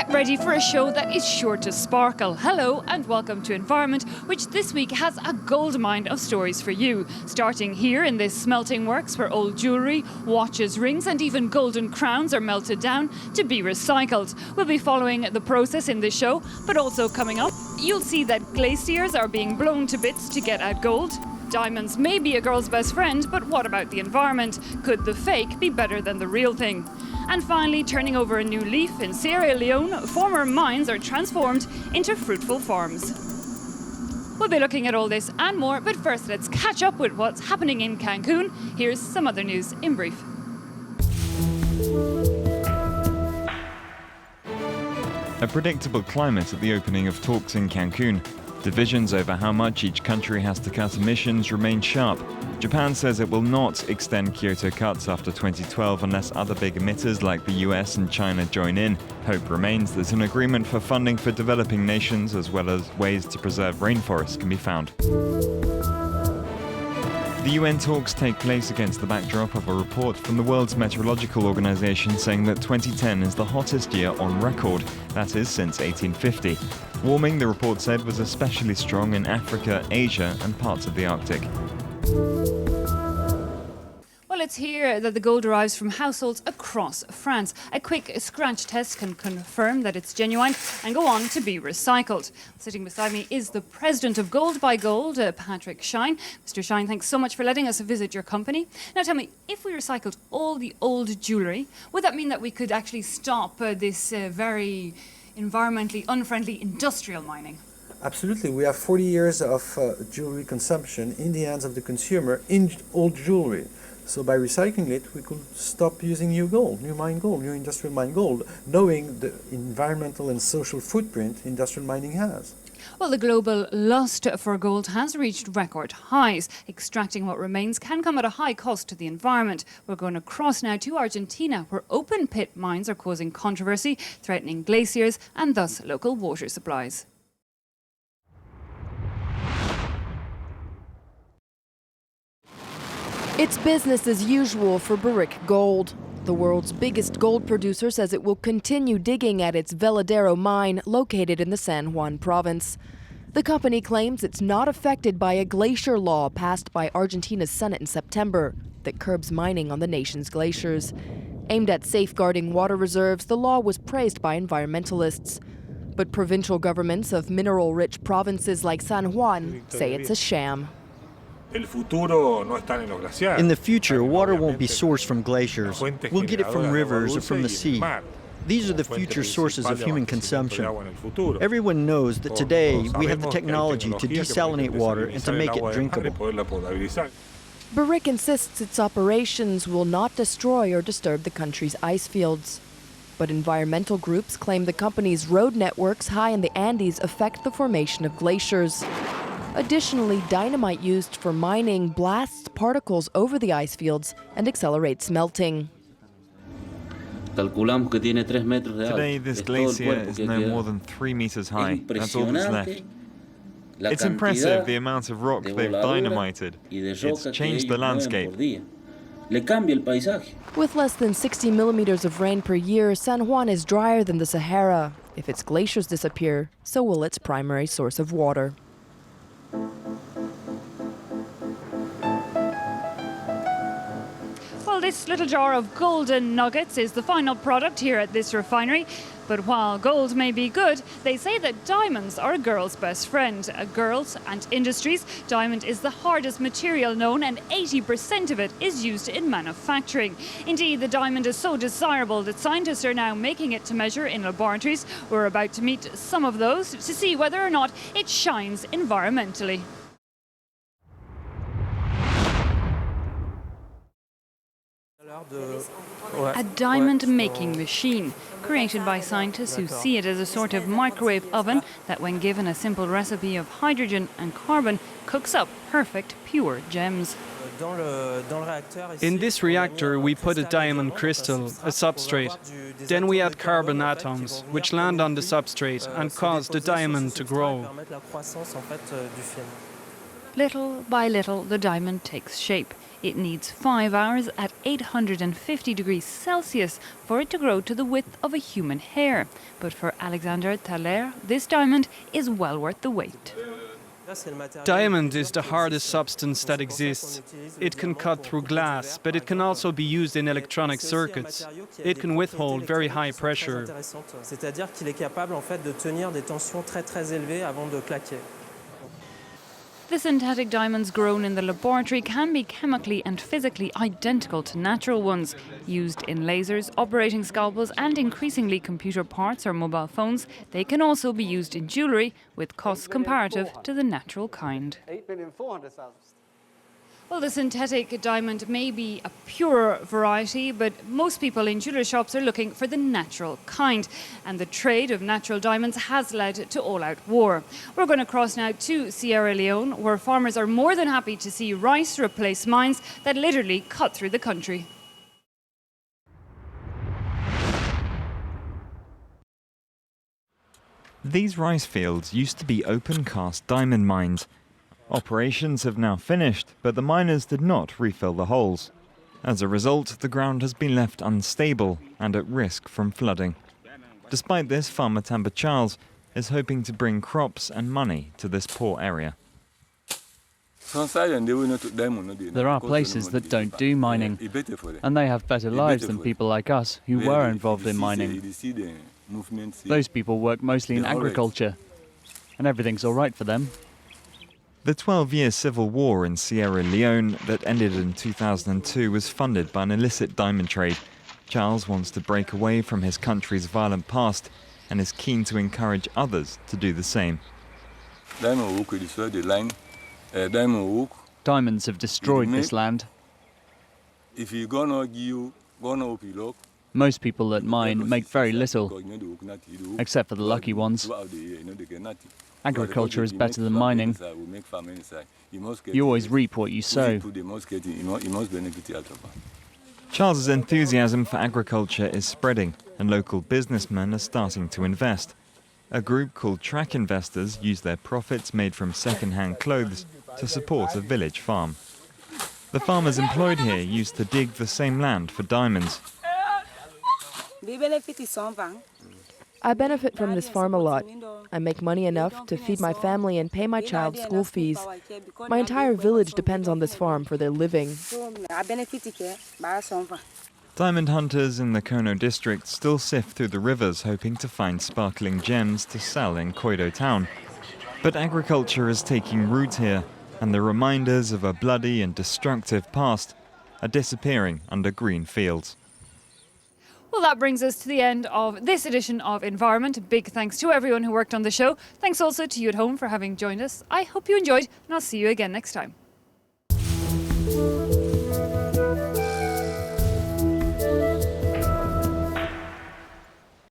Get ready for a show that is sure to sparkle. Hello and welcome to Environment, which this week has a gold mine of stories for you. Starting here in this smelting works where old jewellery, watches, rings and even golden crowns are melted down to be recycled. We'll be following the process in this show, but also coming up, you'll see that glaciers are being blown to bits to get at gold. Diamonds may be a girl's best friend, but what about the environment? Could the fake be better than the real thing? And finally, turning over a new leaf in Sierra Leone, former mines are transformed into fruitful farms. We'll be looking at all this and more, but first let's catch up with what's happening in Cancun. Here's some other news in brief. A predictable climate at the opening of talks in Cancun. Divisions over how much each country has to cut emissions remain sharp. Japan says it will not extend Kyoto cuts after 2012 unless other big emitters like the US and China join in. Hope remains that an agreement for funding for developing nations as well as ways to preserve rainforests can be found. The UN talks take place against the backdrop of a report from the World's Meteorological Organization saying that 2010 is the hottest year on record, that is since 1850. Warming, the report said, was especially strong in Africa, Asia and parts of the Arctic. Well, it's here that the gold arrives from households across France. A quick scratch test can confirm that it's genuine and go on to be recycled. Sitting beside me is the president of Gold by Gold, Patrick Shine. Mr. Shine, thanks so much for letting us visit your company. Now tell me, if we recycled all the old jewellery, would that mean that we could actually stop this very environmentally unfriendly industrial mining? Absolutely. We have 40 years of jewellery consumption in the hands of the consumer in old jewellery. So by recycling it, we could stop using new gold, new mine gold, new industrial mine gold, knowing the environmental and social footprint industrial mining has. Well, the global lust for gold has reached record highs. Extracting what remains can come at a high cost to the environment. We're going across now to Argentina, where open pit mines are causing controversy, threatening glaciers and thus local water supplies. It's business as usual for Barrick Gold. The world's biggest gold producer says it will continue digging at its Veladero mine located in the San Juan province. The company claims it's not affected by a glacier law passed by Argentina's Senate in September that curbs mining on the nation's glaciers. Aimed at safeguarding water reserves, the law was praised by environmentalists. But provincial governments of mineral-rich provinces like San Juan say it's a sham. In the future, water won't be sourced from glaciers. We'll get it from rivers or from the sea. These are the future sources of human consumption. Everyone knows that today we have the technology to desalinate water and to make it drinkable. Barrick insists its operations will not destroy or disturb the country's ice fields. But environmental groups claim the company's road networks high in the Andes affect the formation of glaciers. Additionally, dynamite used for mining blasts particles over the ice fields and accelerates smelting. Today, this glacier is no more than 3 meters high. That's all that's left. It's impressive the amount of rock they've dynamited. It's changed the landscape. With less than 60 millimeters of rain per year, San Juan is drier than the Sahara. If its glaciers disappear, so will its primary source of water. Well, this little jar of golden nuggets is the final product here at this refinery. But while gold may be good, they say that diamonds are a girl's best friend. Girls and industries, diamond is the hardest material known and 80% of it is used in manufacturing. Indeed, the diamond is so desirable that scientists are now making it to measure in laboratories. We're about to meet some of those to see whether or not it shines environmentally. A diamond-making machine, created by scientists who see it as a sort of microwave oven that, when given a simple recipe of hydrogen and carbon, cooks up perfect, pure gems. In this reactor, we put a diamond crystal, a substrate. Then we add carbon atoms, which land on the substrate and cause the diamond to grow. Little by little, the diamond takes shape. It needs 5 hours at 850 degrees Celsius for it to grow to the width of a human hair. But for Alexander Thaler, this diamond is well worth the wait. Diamond is the hardest substance that exists. It can cut through glass, but it can also be used in electronic circuits. It can withhold very high pressure. C'est-à-dire qu'il est capable en fait de tenir des tensions très très élevées avant de claquer. The synthetic diamonds grown in the laboratory can be chemically and physically identical to natural ones. Used in lasers, operating scalpels and increasingly computer parts or mobile phones, they can also be used in jewellery with costs comparative to the natural kind. 8,400,000. Well, the synthetic diamond may be a purer variety, but most people in jeweller shops are looking for the natural kind. And the trade of natural diamonds has led to all-out war. We're going to cross now to Sierra Leone, where farmers are more than happy to see rice replace mines that literally cut through the country. These rice fields used to be open-cast diamond mines. Operations have now finished, but the miners did not refill the holes. As a result, the ground has been left unstable and at risk from flooding. Despite this, farmer Tamba Charles is hoping to bring crops and money to this poor area. There are places that don't do mining, and they have better lives than people like us who were involved in mining. Those people work mostly in agriculture, and everything's all right for them. The 12-year civil war in Sierra Leone that ended in 2002 was funded by an illicit diamond trade. Charles wants to break away from his country's violent past and is keen to encourage others to do the same. Diamonds have destroyed this land. Most people that mine make very little, except for the lucky ones. Agriculture is better than mining. You always reap what you sow. Charles's enthusiasm for agriculture is spreading, and local businessmen are starting to invest. A group called Track Investors use their profits made from second-hand clothes to support a village farm. The farmers employed here used to dig the same land for diamonds. I benefit from this farm a lot. I make money enough to feed my family and pay my child's school fees. My entire village depends on this farm for their living. Diamond hunters in the Kono district still sift through the rivers hoping to find sparkling gems to sell in Koido town. But agriculture is taking root here, and the reminders of a bloody and destructive past are disappearing under green fields. Well, that brings us to the end of this edition of Environment. Big thanks to everyone who worked on the show. Thanks also to you at home for having joined us. I hope you enjoyed, and I'll see you again next time.